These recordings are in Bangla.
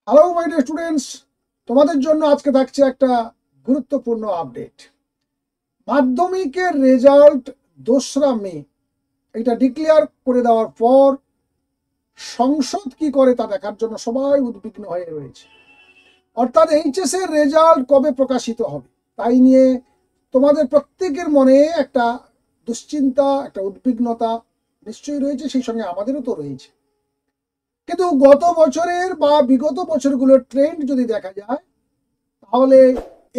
হ্যালো মাই ডিয়ার স্টুডেন্টস, তোমাদের জন্য আজকে থাকছে একটা গুরুত্বপূর্ণ আপডেট। মাধ্যমিকের রেজাল্ট 2রা মে এটা ডিক্লেয়ার করে দেওয়ার পর সংসদ কি করে তা দেখার জন্য সবাই উদ্বিগ্ন হয়ে রয়েছে। অর্থাৎ এইচএস এর রেজাল্ট কবে প্রকাশিত হবে তাই নিয়ে তোমাদের প্রত্যেকের মনে একটা দুশ্চিন্তা, একটা উদ্বিগ্নতা নিশ্চয়ই রয়েছে, সেই সঙ্গে আমাদেরও তো রয়েছে। কিন্তু গত বছরের বা বিগত বছরগুলোর ট্রেন্ড যদি দেখা যায় তাহলে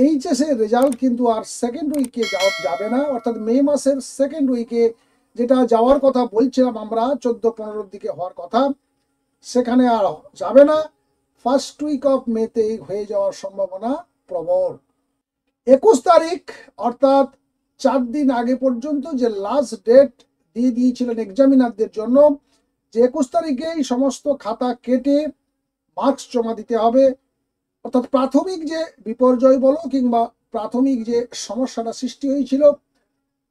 এইচএস এর রেজাল্ট কিন্তু আর সেকেন্ড উইকে যাবে না, অর্থাৎ মে মাসের সেকেন্ড উইকে যেটা যাওয়ার কথা বলছিলাম আমরা 14-15 দিকে হওয়ার কথা, সেখানে আর যাবে না। ফার্স্ট উইক অফ মেতেই হয়ে যাওয়ার সম্ভাবনা প্রবল। 21 তারিখ অর্থাৎ 4 দিন আগে পর্যন্ত যে লাস্ট ডেট দিয়ে দিয়েছিলেন এক্সামিনারদের জন্য, যে 21 তারিখেই সমস্ত খাতা কেটে মার্কস জমা দিতে হবে। অর্থাৎ প্রাথমিক যে বিপর্যয় বলো কিংবা প্রাথমিক যে সমস্যাটা সৃষ্টি হয়েছিল,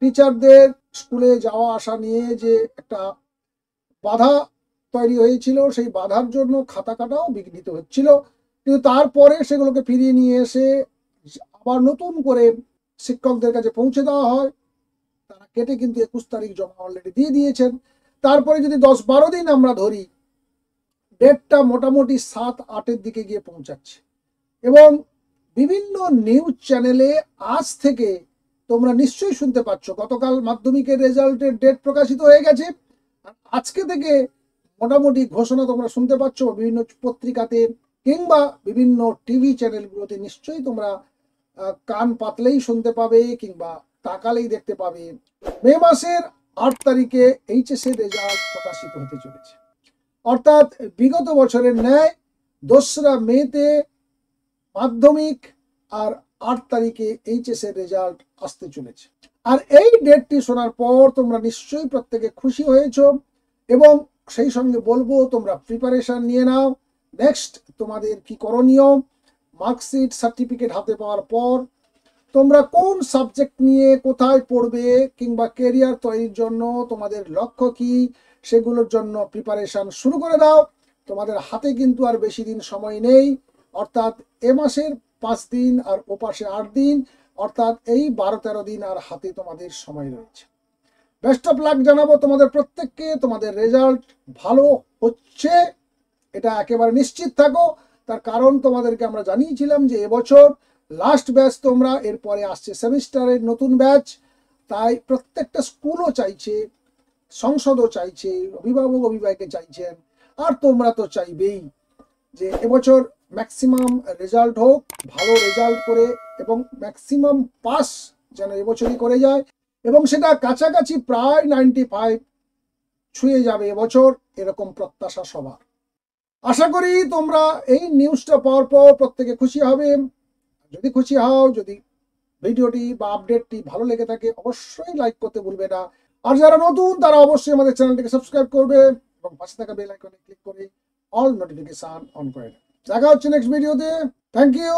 টিচারদের স্কুলে যাওয়া আসা নিয়ে যে একটা বাধা তৈরি হয়েছিল, সেই বাধার জন্য খাতা কাটাও বিঘ্নিত হচ্ছিল। কিন্তু তারপরে সেগুলোকে ফিরিয়ে নিয়ে এসে আবার নতুন করে শিক্ষকদের কাছে পৌঁছে দেওয়া হয়। তারা কেটে কিন্তু 21 তারিখ জমা অলরেডি দিয়ে দিয়েছেন। তারপরে যদি 10-12 দিন আমরা ধরি, ডেটটা মোটামুটি 7-8-এর দিকে গিয়ে পৌঁছাচ্ছে। এবং বিভিন্ন নিউজ চ্যানেলে আজ থেকে তোমরা নিশ্চয়ই শুনতে পাচ্ছ, গতকাল মাধ্যমিকের রেজাল্টের ডেট প্রকাশিত হয়ে গেছে, আর আজকে থেকে মোটামুটি ঘোষণা তোমরা শুনতে পাচ্ছ বিভিন্ন পত্রিকাতে কিংবা বিভিন্ন টিভি চ্যানেলগুলোতে। নিশ্চয়ই তোমরা কান পাতলেই শুনতে পাবে কিংবা তাকালেই দেখতে পাবে মে মাসের 8 তারিখে এইচএস এর রেজাল্ট প্রকাশিত হতে চলেছে। অর্থাৎ বিগত বছরের ন্যায় 2রা মেতে মাধ্যমিক আর 8 তারিখে এইচএস এর রেজাল্ট আসতে চলেছে। আর এই ডেটটি শোনার পর তোমরা নিশ্চয়ই প্রত্যেকে খুশি হয়েছ এবং সেই সঙ্গে বলবো তোমরা প্রিপারেশন নিয়ে নাও। নেক্সট তোমাদের কি করণীয়, মার্কশিট সার্টিফিকেট হাতে পাওয়ার পর তোমরা কোন সাবজেক্ট নিয়ে কোথায় পড়বে কিংবা কেরিয়ার তৈরির জন্য তোমাদের লক্ষ্য কি, সেগুলোর জন্য প্রিপারেশন শুরু করে দাও। তোমাদের হাতে কিন্তু আর বেশি দিন সময় নেই, অর্থাৎ এ মাসের 5 দিন আর ও পাশে 8 দিন, অর্থাৎ এই 12-13 দিন আর হাতে তোমাদের সময় রয়েছে। বেস্ট অফ লাক জানাবো তোমাদের প্রত্যেককে। তোমাদের রেজাল্ট ভালো হচ্ছে এটা একেবারে নিশ্চিত থাকো, তার কারণ তোমাদেরকে আমরা জানিয়েছিলাম যে এবছর লাস্ট ব্যাচ তোমরা, এরপরে আসছে সেমিস্টারের নতুন ব্যাচ। তাই প্রত্যেকটা স্কুলও চাইছে, সংসদও চাইছে, অভিভাবক অভিভাবকে চাইছেন, আর তোমরা তো চাইবেই যে এবছর ম্যাক্সিমাম রেজাল্ট হোক, ভালো রেজাল্ট করে এবং ম্যাক্সিমাম পাস যেন এবছরই করে যায়, এবং সেটা কাছাকাছি প্রায় 95 ছুঁয়ে যাবে এবছর, এরকম প্রত্যাশা সবার। আশা করি তোমরা এই নিউজটা পাওয়ার পর প্রত্যেকে খুশি হবে। যদি খুশি হও, যদি ভিডিওটি বা আপডেটটি ভালো লেগে থাকে, অবশ্যই লাইক করতে ভুলবে না। আর যারা নতুন তারা অবশ্যই আমাদের চ্যানেলটিকে সাবস্ক্রাইব করবে এবং পাশে থাকা বেল আইকনে ক্লিক করে অল নোটিফিকেশন অন করে দেবে। দেখা হচ্ছে নেক্সট ভিডিওতে। Thank you.